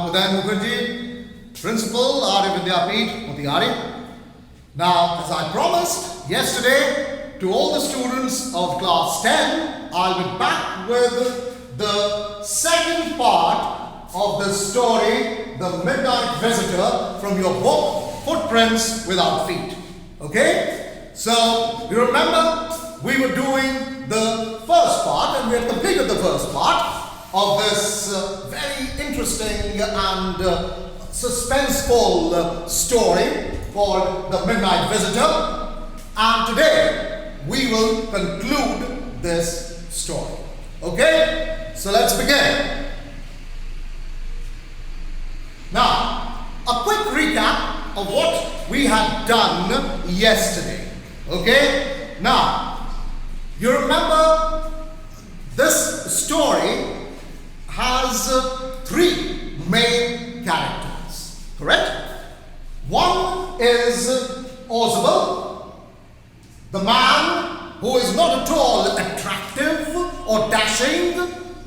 Mukherjee, Principal, Arya Vidyapith Motihari. Now, as I promised yesterday to all the students of class 10, I'll be back with the second part of the story, The Midnight Visitor, from your book, Footprints Without Feet. Okay? So, you remember we were doing the first part and we had completed the first part of this very interesting and suspenseful story called The Midnight Visitor, and today we will conclude this story. Okay? So let's begin. Now, a quick recap of what we had done yesterday. Okay? Now, you remember this story has three main characters, correct? One is Ozable, the man who is not at all attractive or dashing,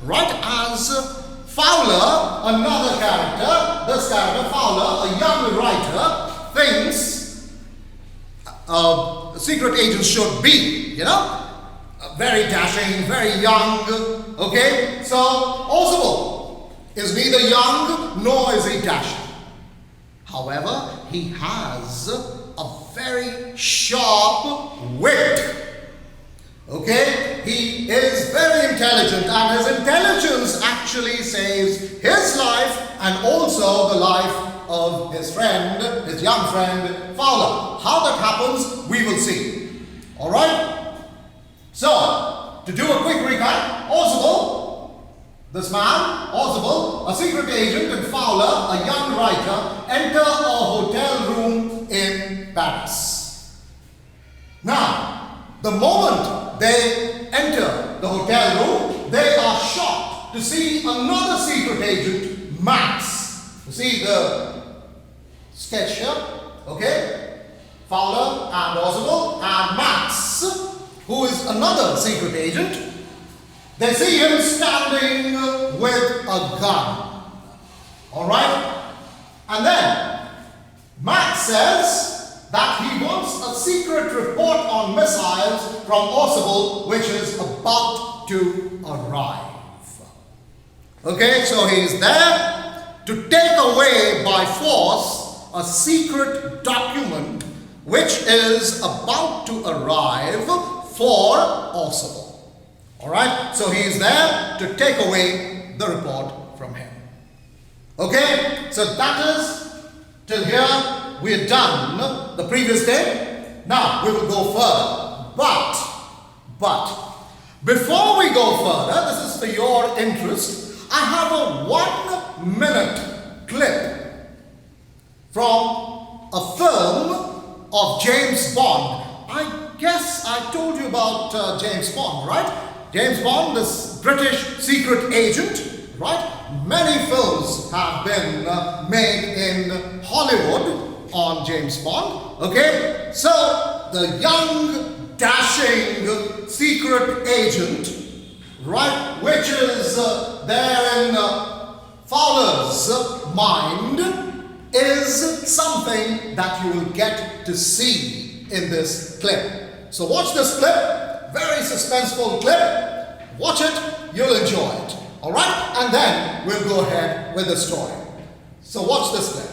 right? As Fowler, another character, this character, Fowler, a young writer, thinks a secret agent should be, very dashing, very young, okay? So, Ozable is neither young nor is he dashing. However, he has a very sharp wit. Okay? He is very intelligent, and his intelligence actually saves his life and also the life of his friend, his young friend, Fowler. How that happens, we will see. Alright? So, to do a quick recap, Ozable, this man, Ozable, a secret agent, and Fowler, a young writer, enter a hotel room in Paris. Now, the moment they enter the hotel room, they are shocked to see another secret agent, Max. You see the sketch here, okay? Fowler and Ozable and Max, who is another secret agent. They see him standing with a gun. Alright? And then Max says that he wants a secret report on missiles from Ozable, which is about to arrive. Okay, so he's there to take away by force a secret document which is about to arrive for Ozable. Alright, so he is there to take away the report from him. Okay, so that is till here we are done the previous day. Now we will go further. But before we go further, this is for your interest, I have a 1 minute clip from a film of James Bond. I guess I told you about James Bond, right? James Bond, this British secret agent, right? Many films have been made in Hollywood on James Bond, okay? So, the young, dashing secret agent, right, which is there in Fowler's mind, is something that you will get to see in this clip. So watch this clip. Very suspenseful clip. Watch it, you'll enjoy it. Alright? And then we'll go ahead with the story. So watch this clip.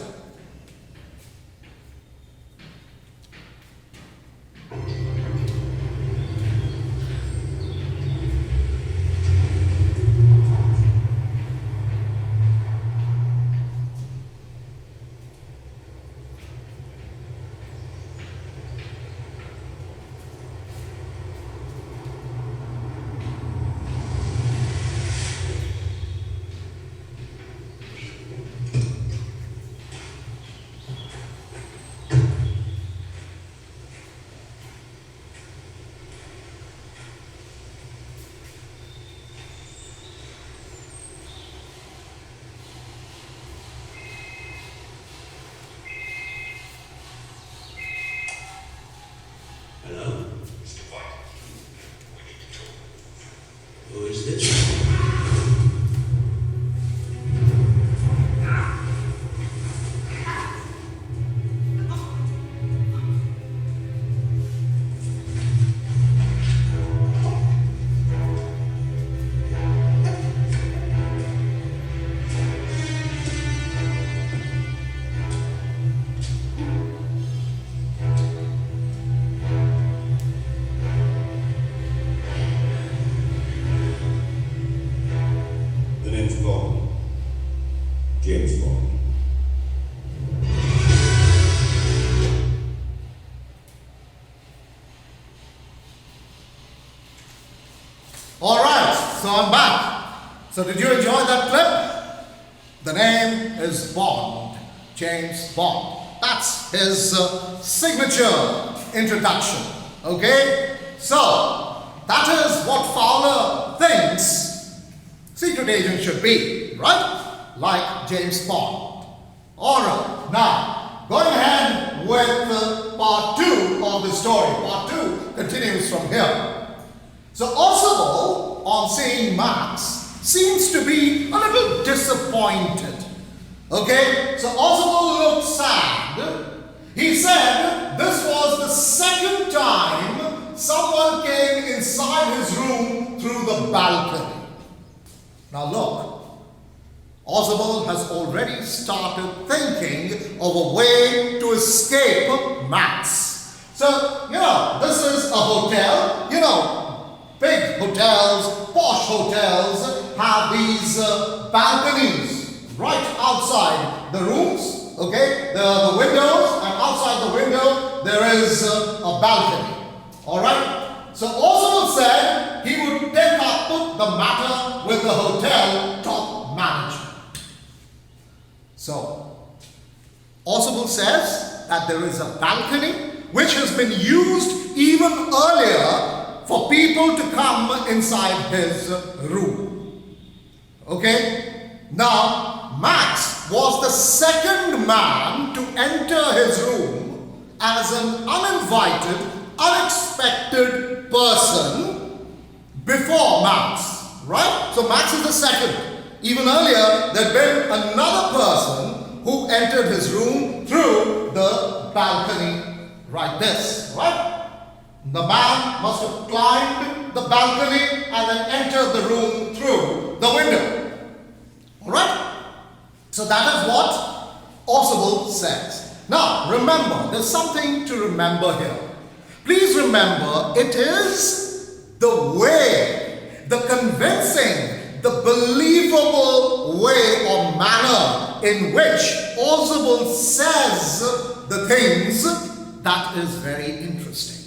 So did you enjoy that clip? The name is Bond, James Bond. That's his signature introduction. Okay? So, that is what Fowler thinks secret agents should be, right? Like James Bond. Alright, now, going ahead with part 2 of the story. Part 2 continues from here. So, Oswald, on seeing Max, seems to be a little disappointed. Okay, so Oswald looked sad. He said this was the second time someone came inside his room through the balcony. Now look, Oswald has already started thinking of a way to escape Max. So, this is a hotel. Big hotels, posh hotels have these balconies right outside the rooms, okay? The windows, and outside the window there is a balcony, alright? So Oswald said he would take up the matter with the hotel top management. So Oswald says that there is a balcony which has been used even earlier for people to come inside his room. Okay? Now, Max was the second man to enter his room as an uninvited, unexpected person before Max. Right? So Max is the second. Even earlier, there had been another person who entered his room through the balcony like this. Right? The man must have climbed the balcony and then entered the room through the window. Alright? So that is what Oswald says. Now, remember, there's something to remember here. Please remember, it is the way, the convincing, the believable way or manner in which Oswald says the things that is very interesting.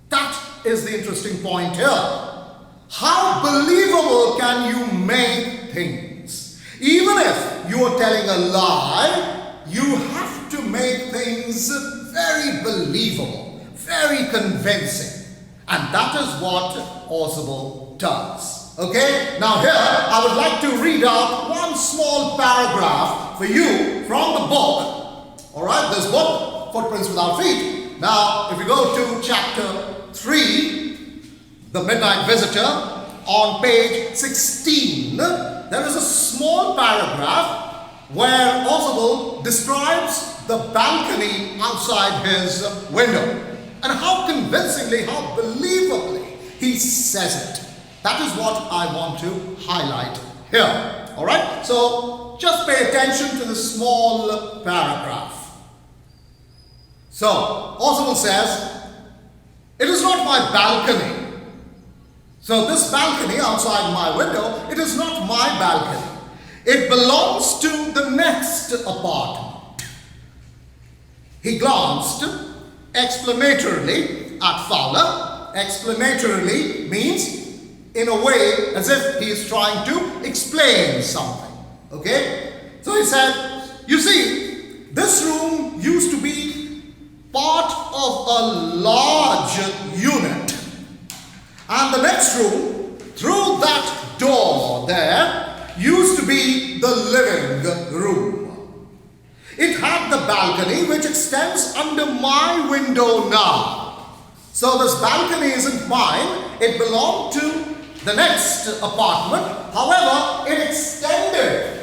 That is the interesting point here. How believable can you make things? Even if you are telling a lie, you have to make things very believable, very convincing. And that is what Oswald does. Okay? Now here, I would like to read out one small paragraph for you from the book. Alright, this book, Footprints Without Feet. Now, if you go to chapter 3, The Midnight Visitor, on page 16, there is a small paragraph where Oswald describes the balcony outside his window. And how convincingly, how believably he says it. That is what I want to highlight here. Alright? So, just pay attention to the small paragraph. So, Oswald says, "It is not my balcony." So this balcony outside my window, it is not my balcony. It belongs to the next apartment. He glanced explanatorily at Fowler. Explanatorily means in a way as if he is trying to explain something. Okay? So he said, "You see, this room used to be part of a large unit. And the next room, through that door there, used to be the living room. It had the balcony which extends under my window now. So this balcony isn't mine, it belonged to the next apartment. However, it extended.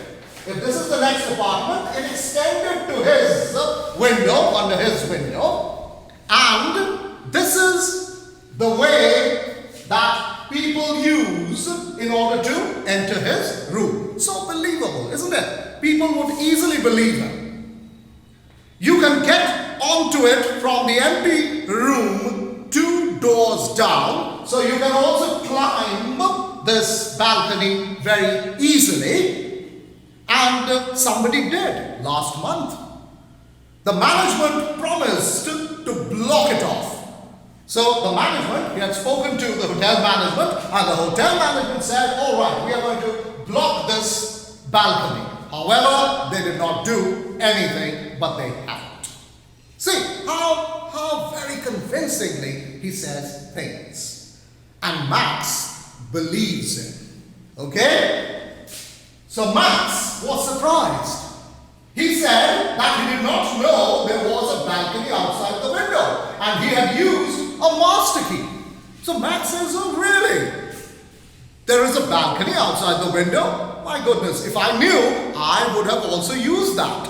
If this is the next apartment, it extended to his window, under his window. And this is the way that people use in order to enter his room." So believable, isn't it? People would easily believe him. You can get onto it from the empty room 2 doors down. So you can also climb this balcony very easily. And somebody did last month. The management promised to block it off. So the management, he had spoken to the hotel management, and the hotel management said, "All right, we are going to block this balcony. However, they did not do anything, but they haven't. See how very convincingly he says things. And Max believes him. Okay? So Max was surprised. He said that he did not know there was a balcony outside the window, and he had used a master key. So Max says, oh really? There is a balcony outside the window? My goodness, if I knew, I would have also used that.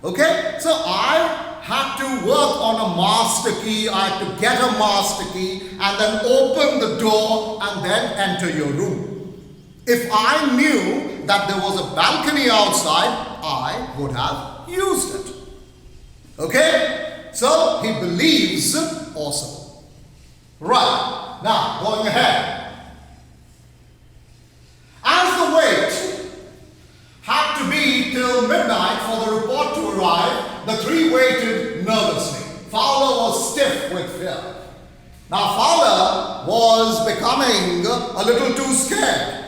Okay? So I had to work on a master key, I had to get a master key, and then open the door and then enter your room. If I knew that there was a balcony outside, I would have used it. Okay? So he believes also. Right. Now, going ahead. As the wait had to be till midnight for the report to arrive, the three waited nervously. Fowler was stiff with fear. Now Fowler was becoming a little too scared.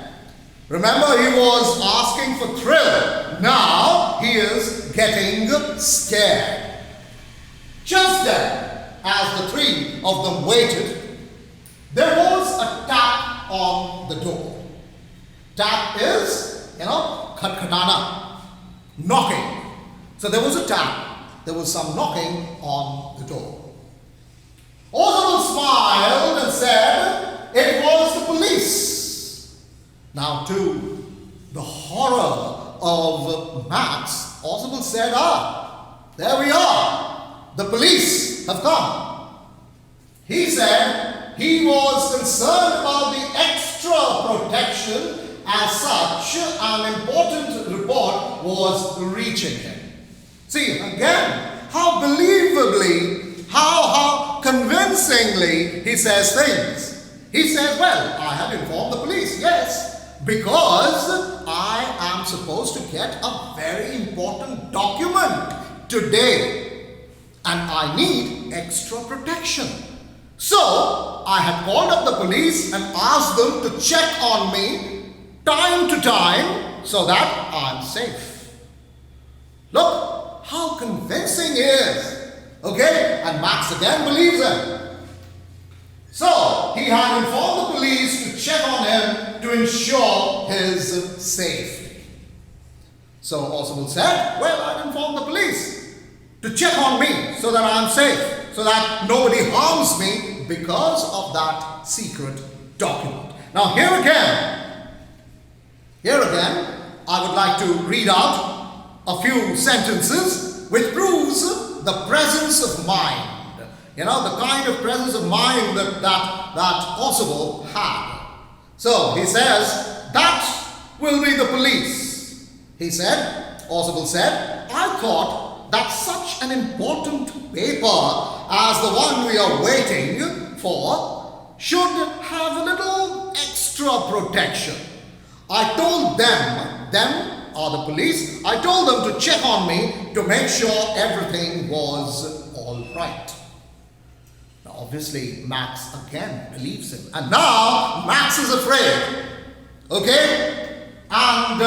Remember, he was asking for thrill. Now he is getting scared. Just then, as the three of them waited, there was a tap on the door. Tap is, khatkhatana, knocking. So there was a tap. There was some knocking on the door. Oswald smiled and said it was the police. Now, to the horror of Max, Oswald said, there we are. The police have come. He said he was concerned about the extra protection. As such, an important report was reaching him. See, again, how believably, how convincingly he says things. He says, well, I have informed the police, yes, because I am supposed to get a very important document today, and I need extra protection. So, I have called up the police and asked them to check on me time to time so that I'm safe. Look how convincing he is. Okay? And Max again believes him. So he had informed the police to check on him to ensure his safety. So Oswald said, well, I'd inform the police to check on me so that I'm safe, so that nobody harms me because of that secret document. Now here again, I would like to read out a few sentences which proves the presence of mind. The kind of presence of mind that Oswald had. So he says, that will be the police. He said, Oswald said, I thought that such an important paper as the one we are waiting for should have a little extra protection. I told them are the police, I told them to check on me to make sure everything was all right. Now obviously Max again believes him. And now Max is afraid. Okay? And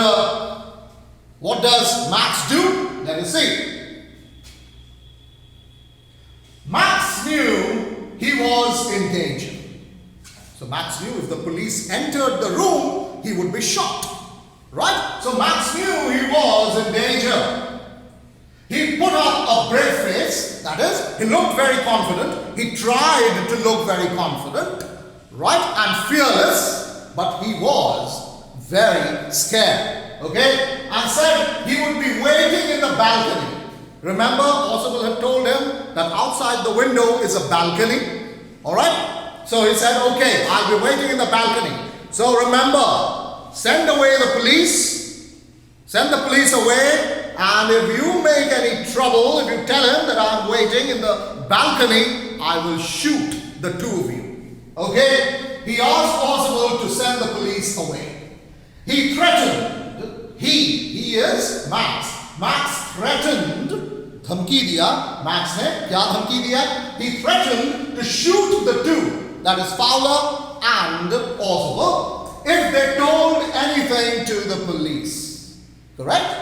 what does Max do? Let us see. Max knew he was in danger. So Max knew if the police entered the room, he would be shot. Right? So Max knew he was in danger. He put on a brave face, that is, he looked very confident. He tried to look very confident, right, and fearless, but he was very scared. Okay? And said he would be waiting in the balcony. Remember, Oswald had told him that outside the window is a balcony. Alright? So he said, okay, I'll be waiting in the balcony. So remember, send away the police. Send the police away. And if you make any trouble, if you tell him that I'm waiting in the balcony, I will shoot the two of you. Okay? He asked Oswald to send the police away. He threatened. He is Max. Max threatened. धमकी दिया Max ने क्या धमकी दिया? He threatened to shoot the two, that is Fowler and Oswald. if they told anything to the police. Correct?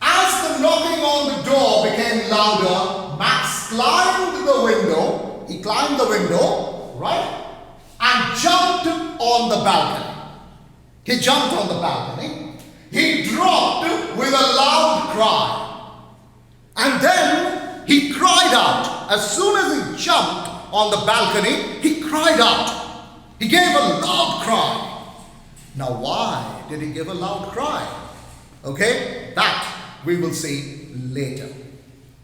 As the knocking on the door became louder, Max climbed the window. He climbed the window, right? And jumped on the balcony. He jumped on the balcony. He dropped with a loud cry. And then he cried out. As soon as he jumped on the balcony, he cried out. He gave a loud cry. Now, why did he give a loud cry? Okay, that we will see later.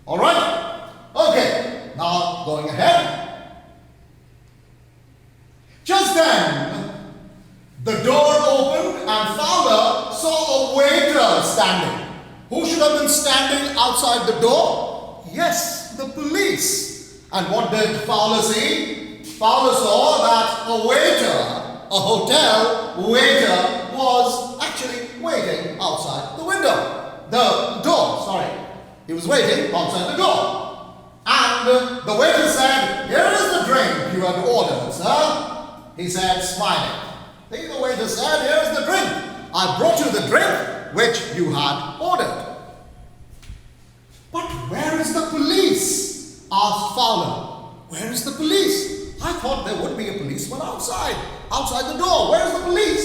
All right? Okay, now going ahead. Just then, the door opened and Fowler saw a waiter standing. Who should have been standing outside the door? Yes, the police. And what did Fowler see? Fowler saw that a waiter, a hotel waiter, was actually waiting outside the window. The door, sorry. He was waiting outside the door. And the waiter said, "Here is the drink you had ordered, sir." He said, smiling. The waiter said, "Here is the drink. I brought you the drink which you had ordered." "But where is the police?" asked Fowler. "Where is the police? I thought there would be a policeman outside the door. Where is the police?"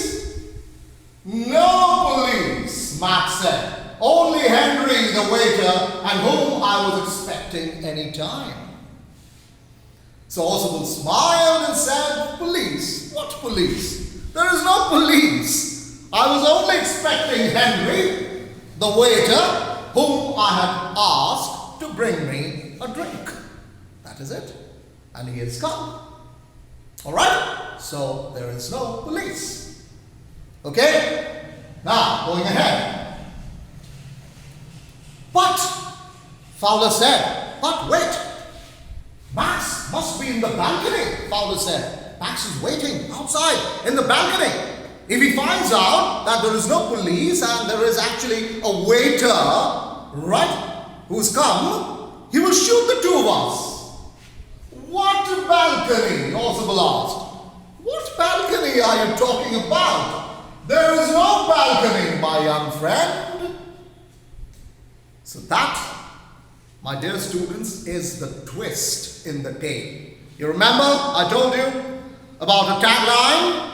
"No police," Max said. "Only Henry, the waiter, and whom I was expecting any time." So Oswald smiled and said, "Police? What police? There is no police. I was only expecting Henry, the waiter, whom I had asked to bring me a drink. That is it. And he has come." All right? So there is no police. Okay? Now, going ahead. "But," Fowler said, "but wait. Max must be in the balcony," Fowler said. "Max is waiting outside in the balcony. If he finds out that there is no police and there is actually a waiter, right, who's come, he will shoot the two of us." "What balcony?" Oswald asked. "What balcony are you talking about? There is no balcony, my young friend." So that, my dear students, is the twist in the tale. You remember I told you about a tagline,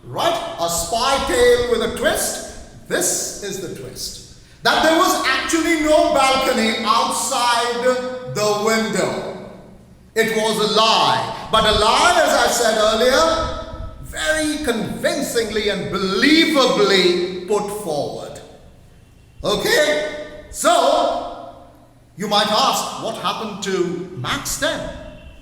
right? A spy tale with a twist. This is the twist. That there was actually no balcony outside the window. It was a lie. But a lie, as I said earlier, very convincingly and believably put forward. Okay? So, you might ask, what happened to Max then?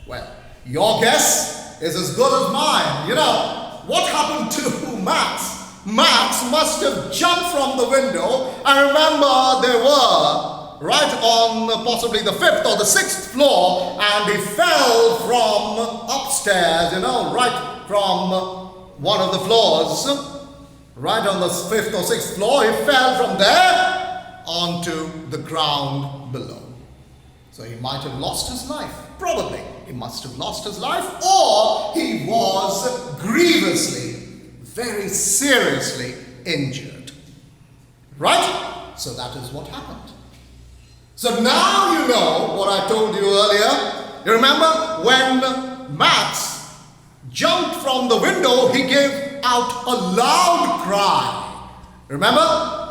Well, your guess is as good as mine. You know, what happened to Max? Max must have jumped from the window. I remember they were right on possibly the 5th or the 6th floor, and he fell from upstairs, you know, right from one of the floors, right on the 5th or 6th floor. He fell from there onto the ground below. So he might have lost his life. Probably he must have lost his life, or he was grievously, very seriously injured. Right? So that is what happened. So now you know what I told you earlier. You remember when Max jumped from the window, he gave out a loud cry. Remember?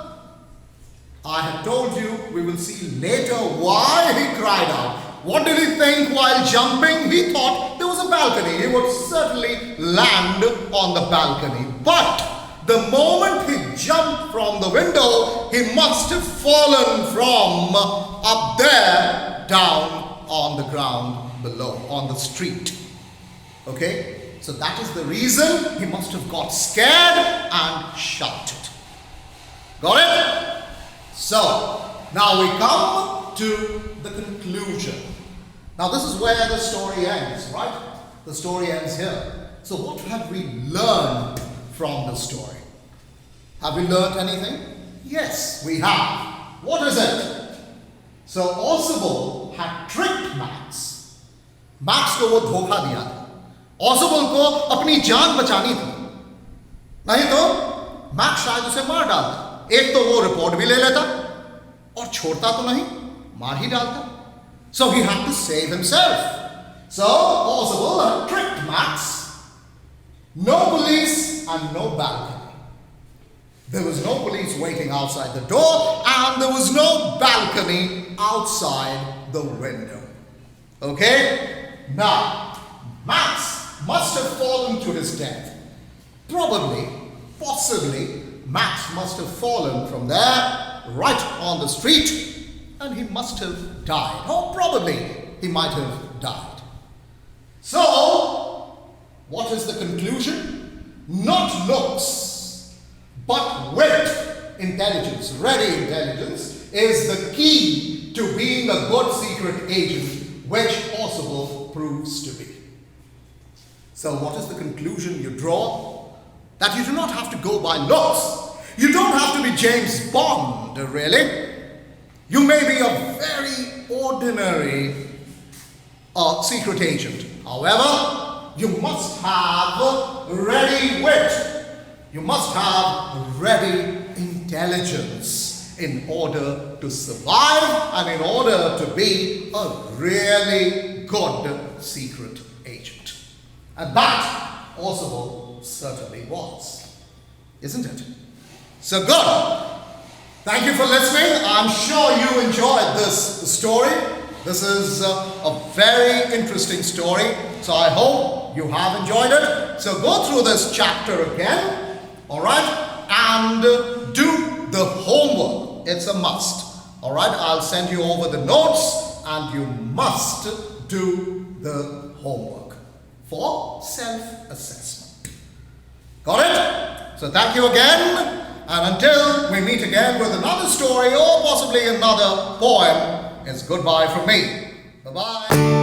I had told you, we will see later why he cried out. What did he think while jumping? He thought there was a balcony. He would certainly land on the balcony. But the moment he jumped from the window, he must have fallen from up there down on the ground below, on the street. Okay? So that is the reason he must have got scared and shouted. Got it? So, now we come to the conclusion. Now this is where the story ends, right? The story ends here. So what have we learned from the story? Have we learned anything? Yes, we have. What is it? So Oswald had tricked Max. Max को वो धोखा दिया था. Oswald को अपनी जान बचानी थी. नहीं तो मैक्स शायद उसे मार डालता। एक तो वो रिपोर्ट भी ले लेता और छोड़ता तो नहीं, मार ही डालता। So he had to save himself. So Oswald had tricked Max. No police and no balcony. There was no police waiting outside the door, and there was no balcony outside the window. Okay? Now, Max must have fallen to his death. Probably, possibly, Max must have fallen from there, right on the street, and he must have died. Or probably, he might have died. So, what is the conclusion? Not looks, but wit, intelligence, ready intelligence, is the key to being a good secret agent, which Possible proves to be. So what is the conclusion you draw? That you do not have to go by looks. You don't have to be James Bond, really. You may be a very ordinary secret agent. However, you must have ready wit. You must have ready intelligence in order to survive and in order to be a really good secret agent. And that Oswald certainly was, isn't it? So good. Thank you for listening. I'm sure you enjoyed this story. This is a very interesting story. So I hope you have enjoyed it. So go through this chapter again, all right, and do the homework. It's a must. All right, I'll send you over the notes, and you must do the homework for self-assessment. Got it? So thank you again. And until we meet again with another story or possibly another poem, it's goodbye from me. Bye-bye.